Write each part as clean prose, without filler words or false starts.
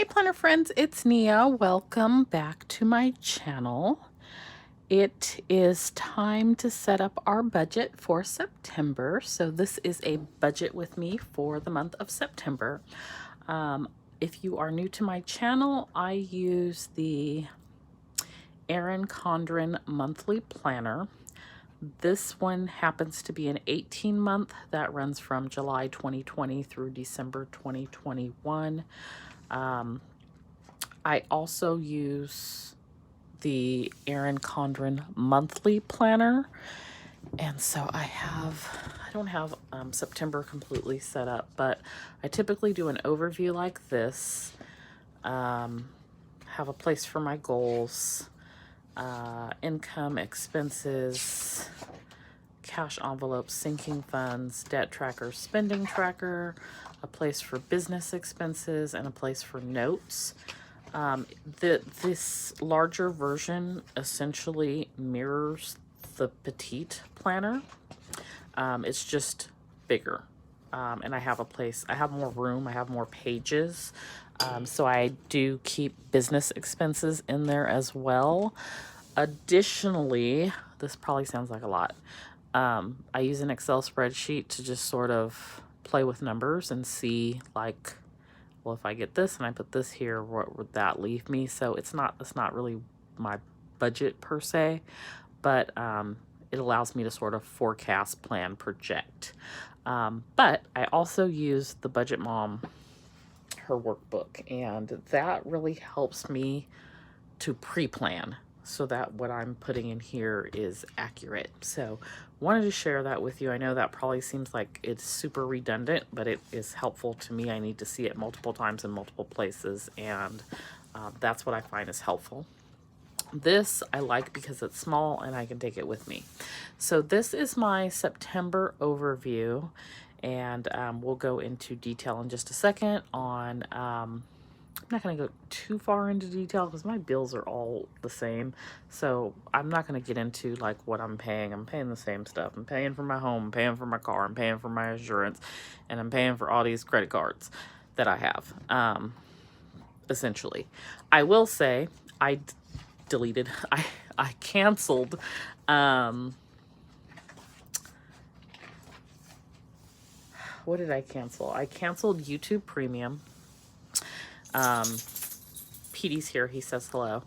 Hey planner friends, it's Nia. Welcome back to my channel. It is time to set up our budget for September. So this is a budget with me for the month of September. If you are new to my channel, I use the Erin Condren monthly planner. This one happens to be an 18-month that runs from July 2020 through December 2021. I also use the Erin Condren monthly planner. And so I don't have September completely set up, but I typically do an overview like this, have a place for my goals, income, expenses, cash envelopes, sinking funds, debt tracker, spending tracker, a place for business expenses, and a place for notes. This larger version essentially mirrors the Petite planner. It's just bigger. And I have a place, I have more room, I have more pages. So I do keep business expenses in there as well. Additionally, this probably sounds like a lot. I use an Excel spreadsheet to just sort of play with numbers and see, like, well, if I get this and I put this here, what would that leave me? So it's not really my budget per se, but it allows me to sort of forecast, plan, project. But I also use the Budget Mom, her workbook, and that really helps me to pre-plan so that what I'm putting in here is accurate. So wanted to share that with you. I know that probably seems like it's super redundant, but it is helpful to me. I need to see it multiple times in multiple places, and that's what I find is helpful. This I like because it's small and I can take it with me. So this is my September overview, and we'll go into detail in just a second on I'm not going to go too far into detail because my bills are all the same. So I'm not going to get into like what I'm paying. I'm paying the same stuff. I'm paying for my home, I'm paying for my car, I'm paying for my insurance, and I'm paying for all these credit cards that I have, essentially. I will say I deleted, I canceled, what did I cancel? I canceled YouTube Premium. Petey's here, he says hello.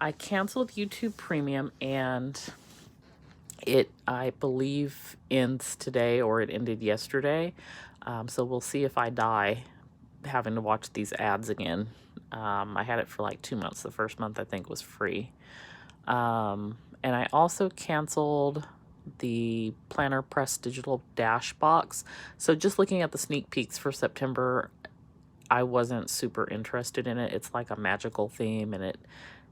I canceled YouTube Premium, and it, I believe, ends today, or it ended yesterday. So we'll see if I die having to watch these ads again. I had it for like 2 months. The first month I think was free. And I also canceled the Planner Press Digital Dash box. So just looking at the sneak peeks for September, I wasn't super interested in it. It's like a magical theme, and it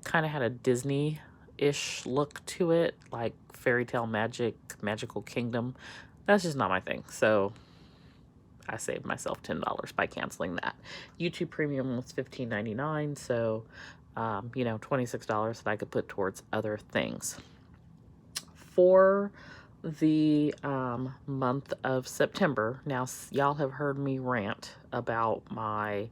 kind of had a Disney-ish look to it, like fairy tale magic, magical kingdom. That's just not my thing. So I saved myself $10 by canceling that. YouTube Premium was $15.99, so you know, $26 that I could put towards other things. For the month of September, now y'all have heard me rant about my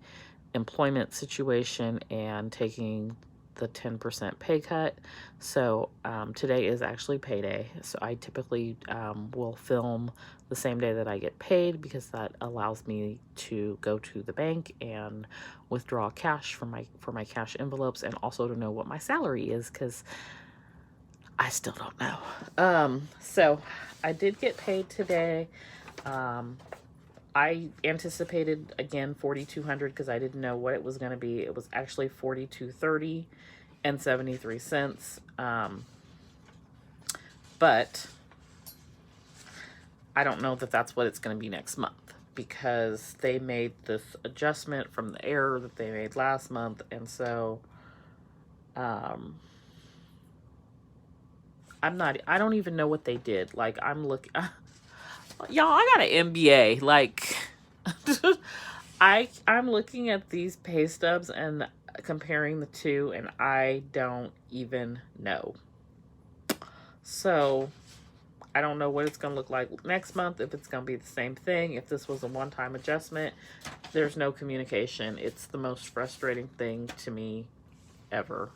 employment situation and taking the 10% pay cut. So today is actually payday. So I typically will film the same day that I get paid, because that allows me to go to the bank and withdraw cash from my cash envelopes, and also to know what my salary is, because I still don't know. So I did get paid today. I anticipated, again, $4,200 because I didn't know what it was going to be. It was actually $4,230 and 73 cents. But I don't know that that's what it's going to be next month, because they made this adjustment from the error that they made last month. And so, I don't even know what they did. Like, I'm looking, y'all, I got an MBA. Like, I'm looking at these pay stubs and comparing the two, and I don't even know. So I don't know what it's going to look like next month, if it's going to be the same thing, if this was a one-time adjustment. There's no communication. It's the most frustrating thing to me ever.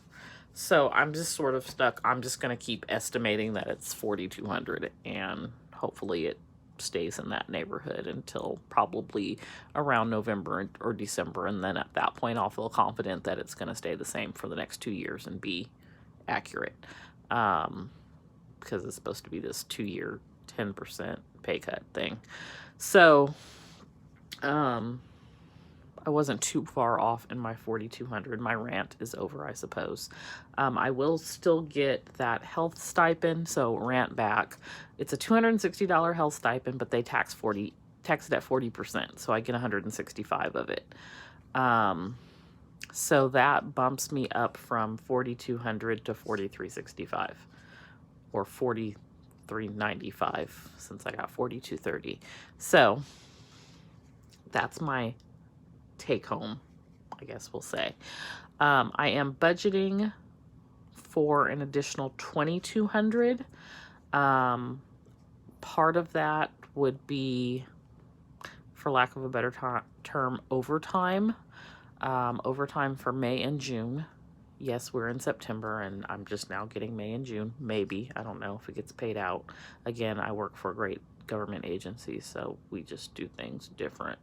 So I'm just sort of stuck. I'm just going to keep estimating that it's 4,200, and hopefully it stays in that neighborhood until probably around November or December. And then at that point, I'll feel confident that it's going to stay the same for the next 2 years and be accurate. Because it's supposed to be this 2-year 10% pay cut thing. So, I wasn't too far off in my 4,200. My rant is over, I suppose. I will still get that health stipend, so rant back. It's a $260 health stipend, but they tax it at 40%, so I get 165 of it. So that bumps me up from 4,200 to 4,365, or 4,395 since I got 4,230. So that's my take home, I guess we'll say. I am budgeting for an additional 2,200. Part of that would be, for lack of a better term, overtime. Overtime for May and June. Yes, we're in September, and I'm just now getting May and June. Maybe. I don't know if it gets paid out. Again, I work for a great government agency, so we just do things different.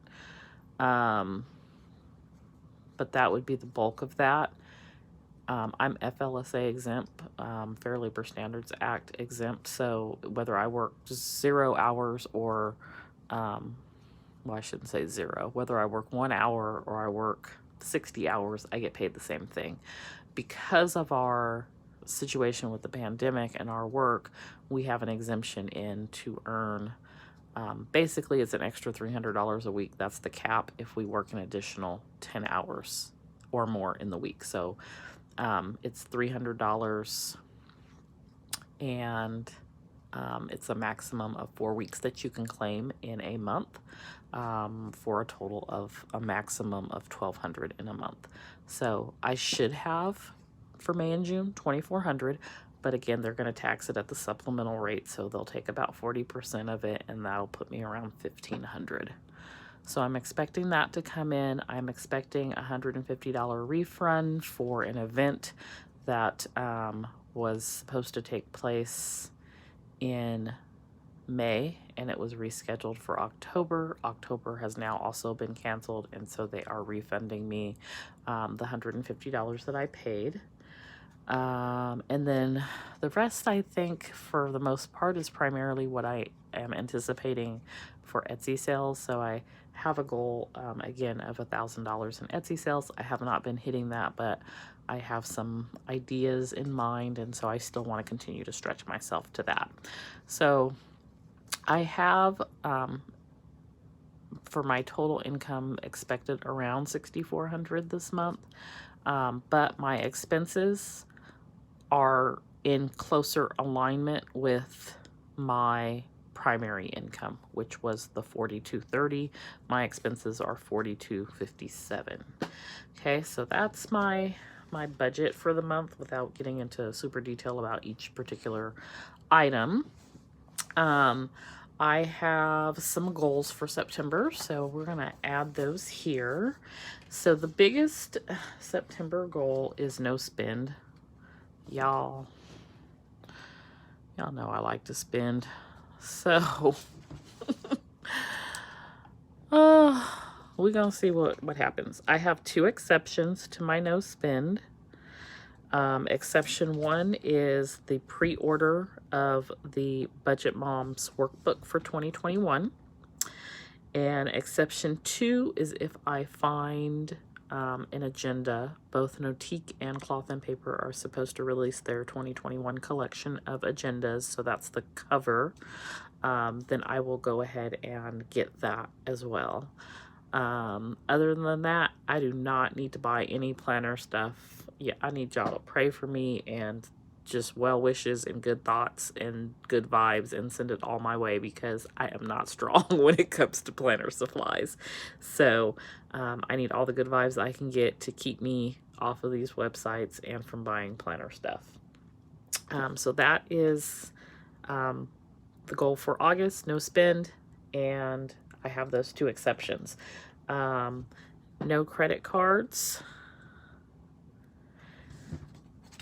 But that would be the bulk of that. I'm FLSA exempt, Fair Labor Standards Act exempt, so whether I work just 0 hours or, well, I shouldn't say 0, whether I work 1 hour or I work 60 hours, I get paid the same thing. Because of our situation with the pandemic and our work, we have an exemption in to earn, basically it's an extra $300 a week. That's the cap if we work an additional 10 hours or more in the week. So it's $300, and it's a maximum of 4 weeks that you can claim in a month, for a total of a maximum of $1,200 in a month. So I should have, for May and June, $2,400. But again, they're going to tax it at the supplemental rate, so they'll take about 40% of it, and that'll put me around $1,500. So I'm expecting that to come in. I'm expecting a $150 refund for an event that was supposed to take place in May, and it was rescheduled for October. October has now also been canceled, and so they are refunding me the $150 that I paid. And then the rest, I think, for the most part, is primarily what I am anticipating for Etsy sales. So I have a goal, again, of $1,000 in Etsy sales. I have not been hitting that, but I have some ideas in mind, and so I still want to continue to stretch myself to that. So I have, for my total income, expected around $6,400 this month, but my expenses are in closer alignment with my primary income, which was the $4,230. My expenses are $4,257. Okay, so that's my budget for the month without getting into super detail about each particular item. I have some goals for September, so we're gonna add those here. So the biggest September goal is no spend. Y'all know I like to spend. So we're gonna see what happens. I have 2 exceptions to my no spend. Exception 1 is the pre-order of the Budget Moms workbook for 2021. And exception 2 is if I find an agenda. Both Notique and Cloth and Paper are supposed to release their 2021 collection of agendas, so that's the cover. Then I will go ahead and get that as well. Other than that, I do not need to buy any planner stuff. Yeah, I need y'all to pray for me and just well wishes and good thoughts and good vibes and send it all my way, because I am not strong when it comes to planner supplies. So I need all the good vibes I can get to keep me off of these websites and from buying planner stuff. So that is the goal for August, no spend, and I have those 2 exceptions. No credit cards.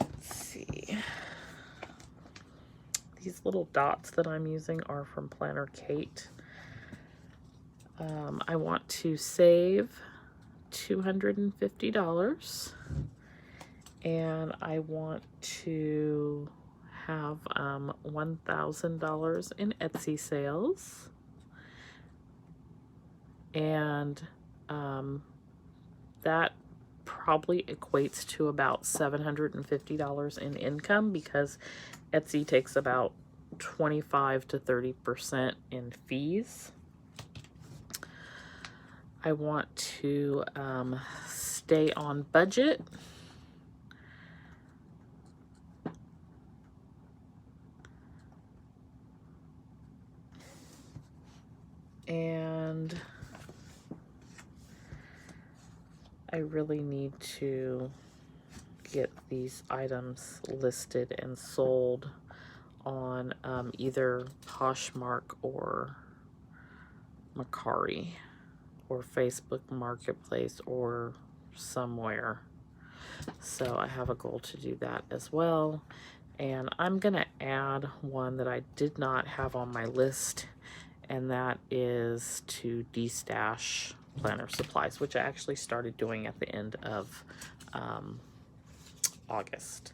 Let's see. These little dots that I'm using are from Planner Kate. I want to save $250, and I want to have $1,000 in Etsy sales, and that probably equates to about $750 in income, because Etsy takes about 25 to 30% in fees. I want to stay on budget. And I really need to get these items listed and sold on either Poshmark or Mercari or Facebook Marketplace or somewhere. So I have a goal to do that as well. And I'm gonna add one that I did not have on my list, and that is to destash planner supplies, which I actually started doing at the end of August.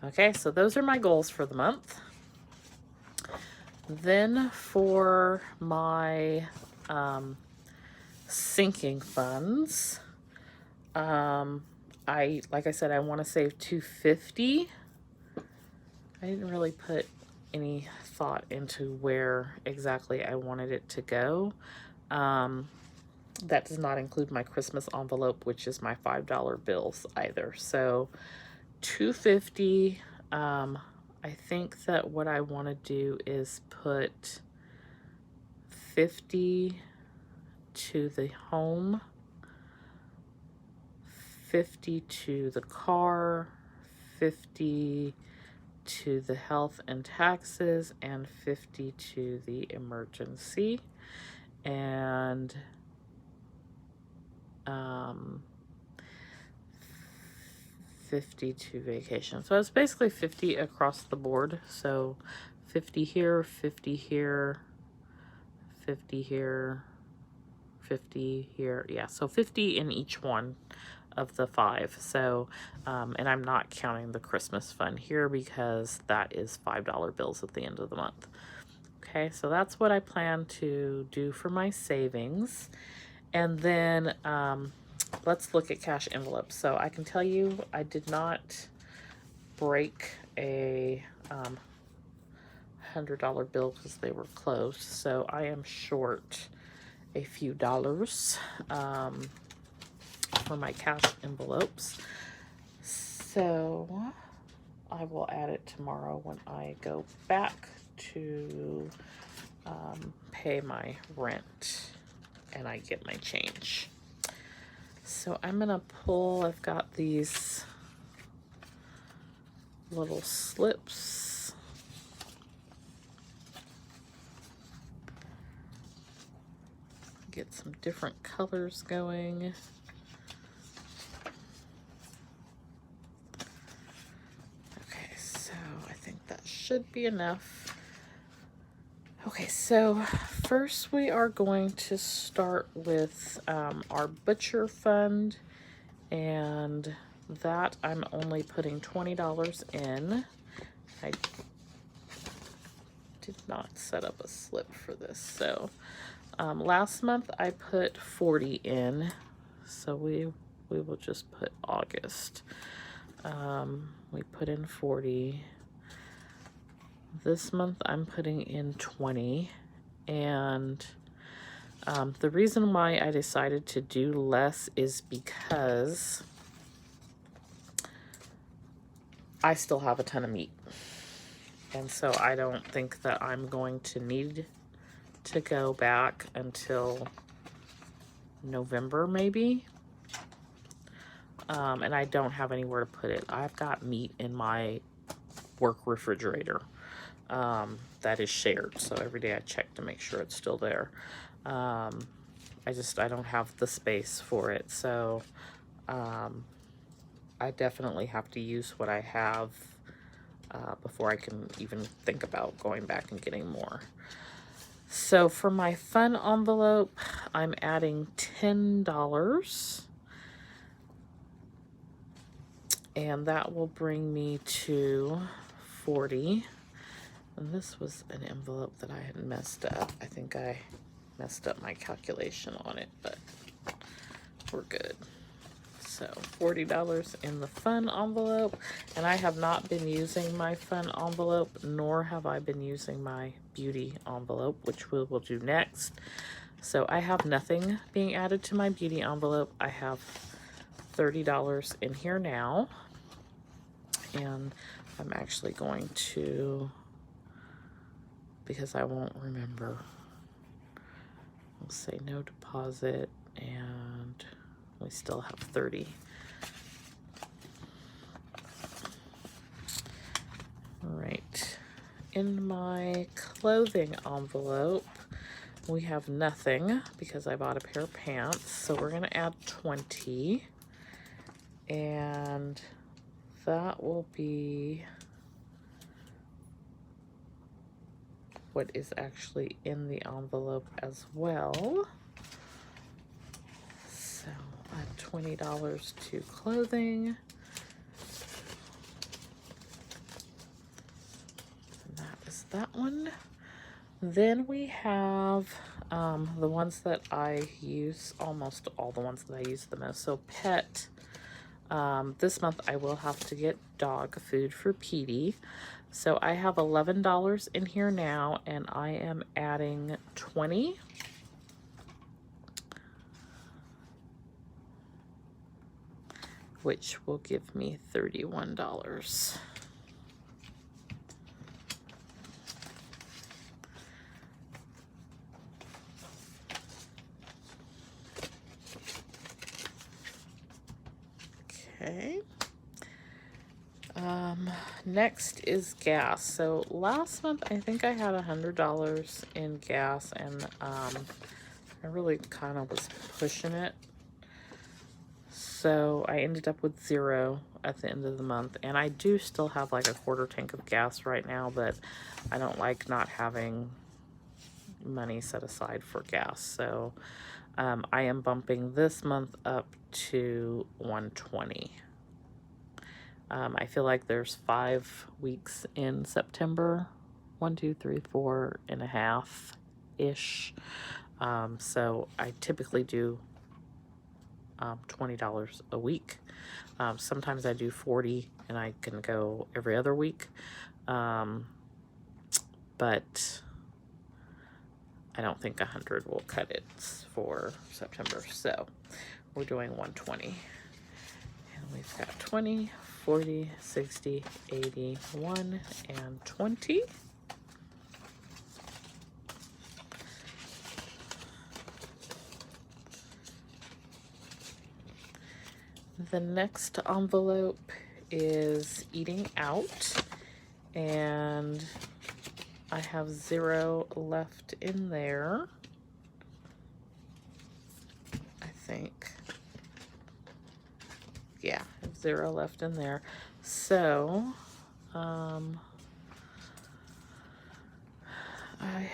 Okay, so those are my goals for the month. Then for my sinking funds, like I said, I want to save $250. I didn't really put any thought into where exactly I wanted it to go. That does not include my Christmas envelope, which is my $5 bills either. So $250. I think that what I want to do is put 50 to the home, 50 to the car, 50 to the health and taxes, and 50 to the emergency, and 50 to vacation. So it's basically 50 across the board. So 50 here, 50 here, 50 here, 50 here. Yeah, so 50 in each one of the 5. So, and I'm not counting the Christmas fund here because that is $5 bills at the end of the month. Okay, so that's what I plan to do for my savings. And then let's look at cash envelopes. So I can tell you I did not break a $100 bill because they were closed. So I am short a few dollars for my cash envelopes. So I will add it tomorrow when I go back to pay my rent and I get my change. So I'm gonna pull, I've got these little slips. Get some different colors going. Okay, so I think that should be enough. Okay, so first we are going to start with our butcher fund, and that I'm only putting $20 in. I did not set up a slip for this, so last month I put 40 in, so we will just put August. We put in 40. This month I'm putting in 20, and the reason why I decided to do less is because I still have a ton of meat, and so I don't think that I'm going to need to go back until November maybe, and I don't have anywhere to put it. I've got meat in my work refrigerator. that is shared. So every day I check to make sure it's still there. I don't have the space for it. So I definitely have to use what I have before I can even think about going back and getting more. So for my fun envelope, I'm adding $10. And that will bring me to 40. And this was an envelope that I had messed up. I think I messed up my calculation on it, but we're good. So $40 in the fun envelope. And I have not been using my fun envelope, nor have I been using my beauty envelope, which we will do next. So I have nothing being added to my beauty envelope. I have $30 in here now. And I'm actually going to, because I won't remember, I'll say no deposit, and we still have 30. All right. In my clothing envelope, we have nothing because I bought a pair of pants. So we're going to add 20. And that will be what is actually in the envelope as well. So add $20 to clothing. And that is that one. Then we have the ones that I use, almost all the ones that I use the most. So Pet. This month I will have to get dog food for Petite. So I have $11 in here now, and I am adding 20. Which will give me $31. Okay. Next is gas. So last month I think I had $100 in gas, and I really kind of was pushing it. So I ended up with 0 at the end of the month, and I do still have like a quarter tank of gas right now, but I don't like not having money set aside for gas. So I am bumping this month up to 120. I feel like there's 5 weeks in September, 1, 2, 3, 4 and a half ish. So I typically do $20 a week. Sometimes I do 40 and I can go every other week. But I don't think 100 will cut it for September. So we're doing 120. And we've got 20, 40, 60, 80, 1, and 20. The next envelope is eating out, and I have 0 left in there, I think. Yeah, I have 0 left in there. So, I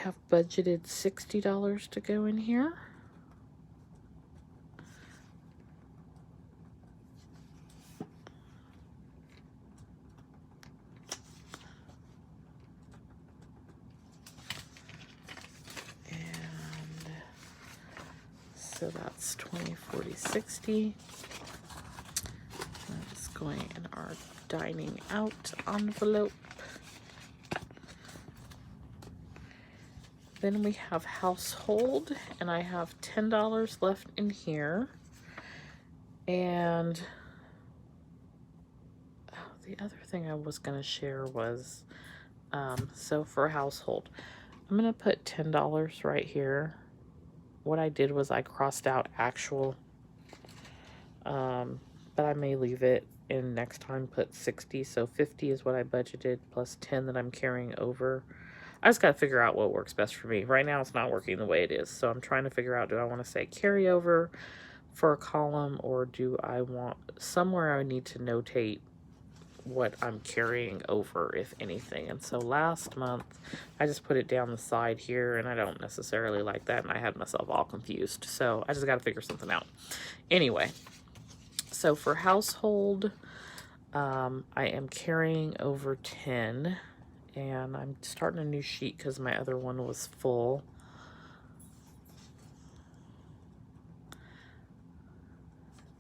have budgeted $60 to go in here. And so that's 20, 40, 60. That's going in our dining out envelope. Then we have household, and I have $10 left in here. And the other thing I was going to share was, so for household, I'm going to put $10 right here. What I did was I crossed out actual but I may leave it and next time put 60. So 50 is what I budgeted plus 10 that I'm carrying over. I just got to figure out what works best for me. Right now it's not working the way it is. So I'm trying to figure out, do I want to say carryover for a column, or do I want somewhere I need to notate what I'm carrying over, if anything. And so last month I just put it down the side here, and I don't necessarily like that, and I had myself all confused. So I just got to figure something out. Anyway, so for household, I am carrying over 10, and I'm starting a new sheet because my other one was full.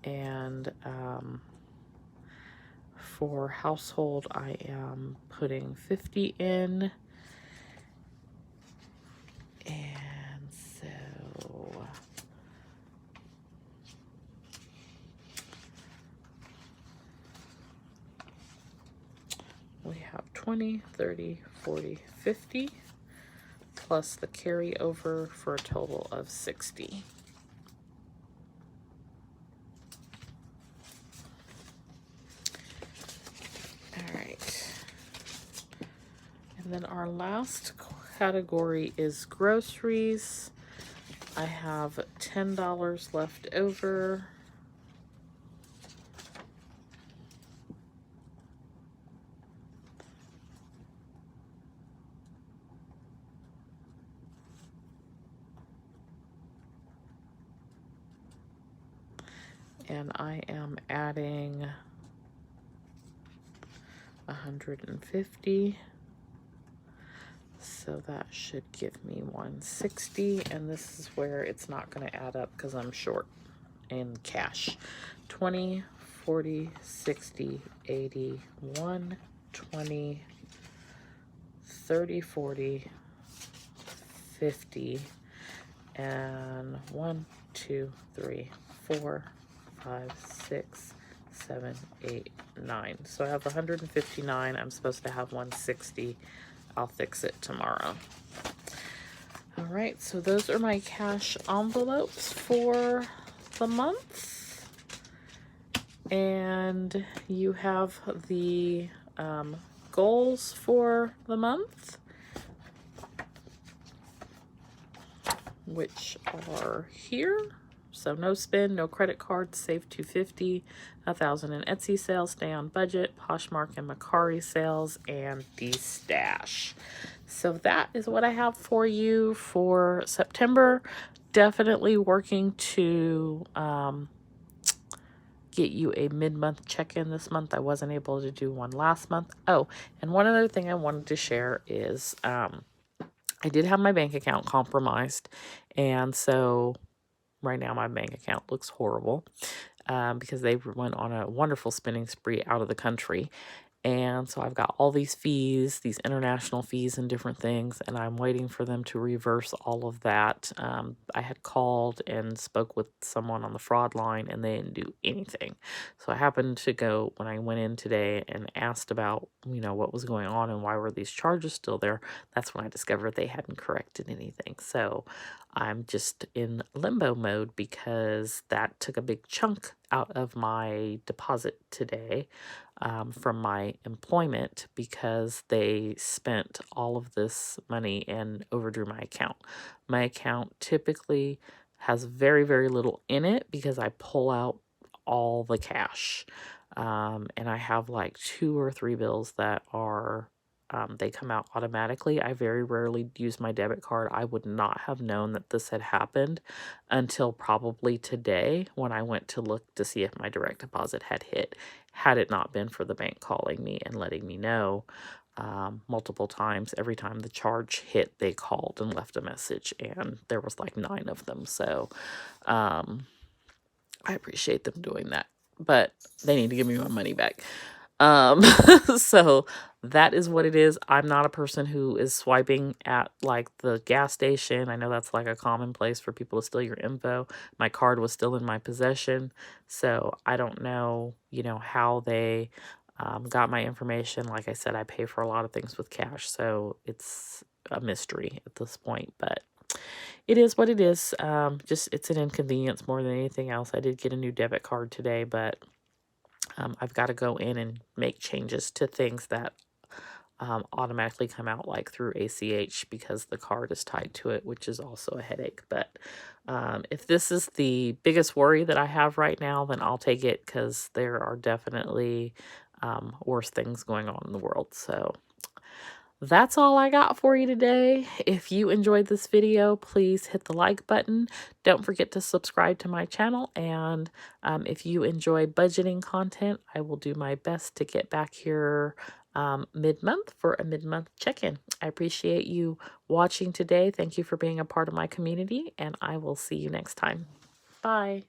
And for household, I am putting 50 in. And so we have 20, 30, 40, 50, plus the carryover for a total of 60. All right. And then our last category is groceries. I have $10 left over. And I am adding 150. So that should give me 160. And this is where it's not going to add up because I'm short in cash. 20, 40, 60, 80, 1, 20, 30, 40, 50, and 1, 2, 3, 4, 5, 6, 7, 8, 9. So I have 159. I'm supposed to have 160. I'll fix it tomorrow. All right, so those are my cash envelopes for the month. And you have the goals for the month, which are here. So no spend, no credit cards, save $250, 1,000 in Etsy sales, stay on budget, Poshmark and Macari sales, and de-stash. So that is what I have for you for September. Definitely working to get you a mid-month check-in this month. I wasn't able to do one last month. Oh, and one other thing I wanted to share is I did have my bank account compromised, and so right now my bank account looks horrible because they went on a wonderful spending spree out of the country. And so I've got all these fees, these international fees and different things, and I'm waiting for them to reverse all of that. I had called and spoke with someone on the fraud line, and they didn't do anything. So I happened to go, when I went in today and asked about, what was going on and why were these charges still there, that's when I discovered they hadn't corrected anything. So I'm just in limbo mode because that took a big chunk out of my deposit today. From my employment, because they spent all of this money and overdrew my account. My account typically has very, very little in it because I pull out all the cash. And I have like 2 or 3 bills that are they come out automatically. I very rarely use my debit card. I would not have known that this had happened until probably today when I went to look to see if my direct deposit had hit, had it not been for the bank calling me and letting me know multiple times. Every time the charge hit, they called and left a message, and there was like 9 of them. So I appreciate them doing that, but they need to give me my money back. So that is what it is. I'm not a person who is swiping at like the gas station. I know that's like a common place for people to steal your info. My card was still in my possession, so I don't know, how they got my information. Like I said, I pay for a lot of things with cash, so it's a mystery at this point, but it is what it is. Just it's an inconvenience more than anything else. I did get a new debit card today, but I've got to go in and make changes to things that automatically come out like through ACH because the card is tied to it, which is also a headache. But if this is the biggest worry that I have right now, then I'll take it, because there are definitely worse things going on in the world. So that's all I got for you today. If you enjoyed this video, please hit the like button. Don't forget to subscribe to my channel. And if you enjoy budgeting content, I will do my best to get back here mid-month for a mid-month check-in. I appreciate you watching today. Thank you for being a part of my community, and I will see you next time. Bye.